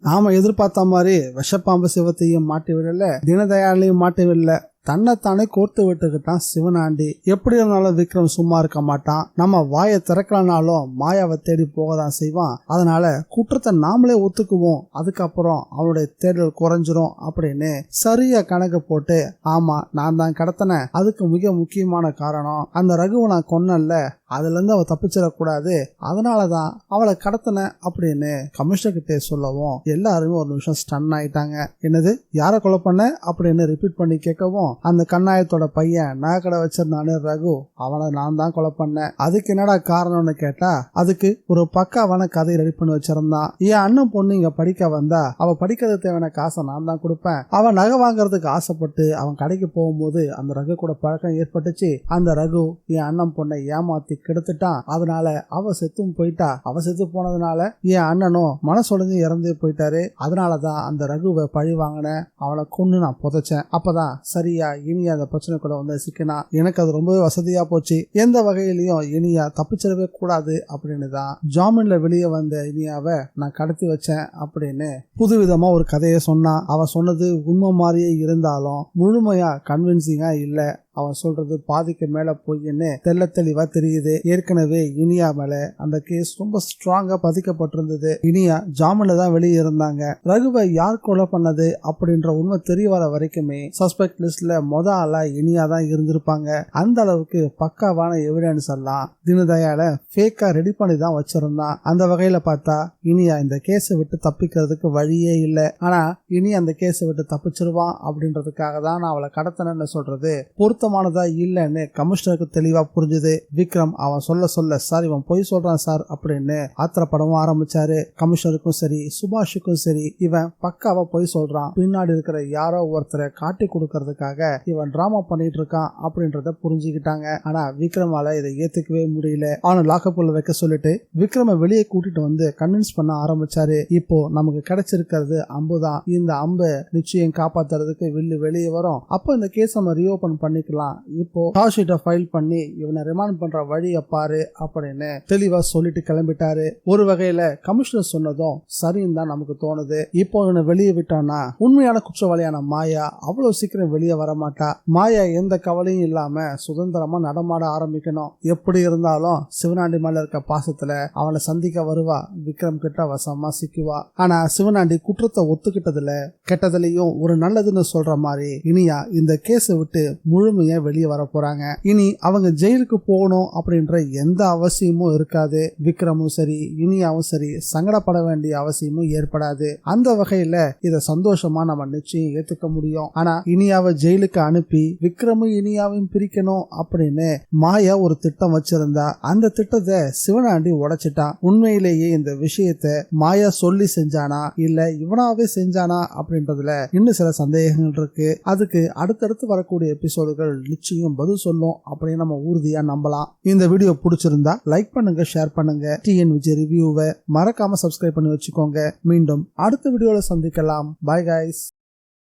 நாம எதிர்பார்த்த மாதிரி விஷப்பாம்பு சிவத்தையும் மாட்டி விடல, தீனதயாளையும் மாட்டி விடல, தன்னைத்தானே கோர்த்து விட்டுக்கிட்டான் சிவனாண்டி. எப்படி இருந்தாலும் விக்ரம் சும்மா இருக்க மாட்டான். நம்ம வாயை திறக்கலனாலும் மாயாவை தேடி போகதான் செய்வான். அதனால குற்றத்தை நாமளே ஒத்துக்குவோம், அதுக்கப்புறம் அவனுடைய தேடல் குறைஞ்சிரும் அப்படின்னு சரியா கணக்கு போட்டு, ஆமா நான் தான் கடத்தினேன், அதுக்கு மிக முக்கியமான காரணம் அந்த ரகுவை நான் கொன்னல, அதுல இருந்து அவ தப்பிச்சிடக்கூடாது, அதனாலதான் அவளை கடத்தின அப்படின்னு கமிஷனர் கிட்டே சொல்லவும் எல்லாருமே ஒரு நிமிஷம் ஸ்டன் ஆயிட்டாங்க. என்னது, யாரை கொலை பண்ண அப்படின்னு ரிப்பீட் பண்ணி கேட்கவும், அந்த கண்ணாயத்தோட பையன் நகைக்கடை வச்சிருந்தானு ரகு, அவனை நான் தான் கொலை பண்ணேன். அதுக்கு என்னடா காரணம்னு கேட்டா, அதுக்கு ஒரு பக்காவான கதை ரெடி பண்ணி வச்சிருந்தான். என் அண்ணன் பொண்ணு இங்க படிக்க வந்தா அவ படிக்கிறதுக்கு தேவையான காசை நான் தான் கொடுப்பேன். அவன் நகை வாங்குறதுக்கு ஆசைப்பட்டு அவன் கடைக்கு போகும்போது அந்த ரகு கூட பழக்கம் ஏற்பட்டுச்சு. அந்த ரகு என் அண்ணன் பொண்ணை ஏமாத்தி கெடுத்துட்டான். அதனால அவ செத்தும் போயிட்டா. அவ செத்து போனதுனால என் அண்ணனும் மனசொடைஞ்சு இறந்து போயிட்டாரு. அதனாலதான் அந்த ரகுவை பழி வாங்கின, அவனை கொன்னு நான் புதைச்சேன். அப்பதான் சரியா இனியா அந்த பிரச்சனை கூட வந்து சிக்கினா. எனக்கு அது ரொம்பவே வசதியா போச்சு. எந்த வகையிலையும் இனியா தப்பிச்சிடவே கூடாது அப்படின்னு தான் ஜாமீன்ல வெளியே வந்த இனியாவை நான் கடத்தி வச்சேன் அப்படின்னு புதுவிதமா ஒரு கதையை சொன்னான். அவ சொன்னது உண்மை மாதிரியே இருந்தாலும் முழுமையா கன்வின்சிங்கா இல்ல. அவன் சொல்றது பாதிக்கு மேல போயின்னு தெல்ல தெளிவா தெரியுது. ஏற்கனவே இனியா மேல அந்த கேஸ் ரொம்ப ஸ்ட்ராங்கா பதிக்கப்பட்டிருந்தது. இனியா ஜாமீன்ல தான் வெளியே இருந்தாங்க. ரகுவை யார் கொலை பண்ணது அப்படின்ற உண்மை தெரிய வர வரைக்குமே சஸ்பெக்ட் லிஸ்ட்ல ஆளா இனியா தான் இருந்திருப்பாங்க. அந்த அளவுக்கு பக்காவான எவிடன்ஸ் எல்லாம் தீனதயாள ஃபேக்கா ரெடி பண்ணி தான் வச்சிருந்தான். அந்த வகையில பார்த்தா இனியா இந்த கேஸை விட்டு தப்பிக்கிறதுக்கு வழியே இல்லை. ஆனா இனி அந்த கேஸை விட்டு தப்பிச்சிருவான் அப்படின்றதுக்காக தான் நான் அவளை கடத்தினேன்னு சொல்றது பொருத்தமானதா இல்லன்னு கமிஷனருக்கு தெளிவா புரிஞ்சுது. விக்ரம் அவன் சொல்ல சார் இவன் பொய் சொல்றான் சார் அப்படின்னு ஆத்திரப்படவும் ஆரம்பிச்சாரு. கமிஷனருக்கும் சரி சுபாஷுக்கும் சரி இவன் பக்காவா பொய் சொல்றான், பின்னாடி இருக்கிற யாரோ ஒருத்தரை காட்டி கொடுக்கறதுக்காக இவன் டிராமா பண்ணிட்டு இருக்கான் அப்படின்றத புரிஞ்சுக்கிட்டாங்க. ஆனா விக்ரமால இதை ஏத்துக்கவே முடியல. அவனை லாக்கப்புல வைக்க சொல்லிட்டு விக்ரம வெளியே கூட்டிட்டு வந்து கன்வின்ஸ் பண்ண ஆரம்பிச்சாரு. இப்போ நமக்கு கிடைச்சிருக்கிறது அம்புதான். இந்த அம்பு நிச்சயம் காப்பாத்துறதுக்கு வில்லு வெளியே வரும். அப்போ இந்த கேஸ் நம்ம ரீஓபன் பண்ணிக்கலாம். இப்போ சார்ஜ் ஷீட்டை ஃபைல் பண்ணி இவனை ரிமாண்ட் பண்ற வழியை பாரு அப்படின்னு தெளிவா சொல்லிட்டு கிளம்பிட்டாரு. ஒரு வகையில கமிஷனர் சொன்னதும் சரின்னு தான் நமக்கு தோணுது. இப்போ இவனை வெளியே விட்டானா உண்மையான குற்றவாளியான மாயா அவ்வளவு சீக்கிரம் வெளியே வர மாட்டா. மாயா எந்த கவலையும் இல்லாம சுதந்திரமா நடமாட ஆரம்பிக்கணும். எப்படி இருந்தாலும் சிவனாண்டி மேல இருக்க பாசத்துல அவனை சந்திக்க வருவா. விக்ரம் கிட்ட வசமா சிக்குவா. ஆனா சிவனாண்டி குற்றத்தை ஒத்துக்கிட்டதுல கெட்டதுலயும் ஒரு நல்லதுன்னு சொல்ற மாதிரி இனியா இந்த கேஸை விட்டு முழுமையா வெளியே வர போறாங்க. இனி அவங்க ஜெயிலுக்கு போகணும் அப்படின்ற எந்த அவசியமும் இருக்காது. விக்ரமும் சரி இனியாவும் சரி சங்கடப்பட வேண்டிய அவசியமும் ஏற்படாது. அந்த வகையில இத சந்தோஷமா நம்ம நிச்சயம் ஏத்துக்க முடியும். ஆனா இனியாவை ஜெயிலுக்கு அனுப்பி விக்ரமும் இனியாவையும் பிரிக்கணும் அப்படின்னு மாயா ஒரு திட்டம் வச்சிருந்தா. அந்த திட்டத்தை சிவனாண்டி உடைச்சிட்டான். உண்மையிலேயே இந்த விஷயத்தை மாயா சொல்லி செஞ்சானா இல்ல இவனாவே செஞ்சானா அப்படின்றதுல இன்னும் சில சந்தேகங்கள் இருக்கு. அதுக்கு அடுத்தடுத்து வரக்கூடிய எபிசோடுகள் நிச்சயம் பதில் சொல்லும் அப்படின்னு நம்ம உறுதியா நம்பலாம். இந்த வீடியோ பிடிச்சிருந்தா லைக் பண்ணுங்க, ஷேர் பண்ணுங்க. டிஎன் விஜய் ரிவ்யூவை மறக்காம சப்ஸ்கிரைப் பண்ணி வச்சுக்கோங்க. மீண்டும் அடுத்த வீடியோல சந்திக்கலாம். Bye guys.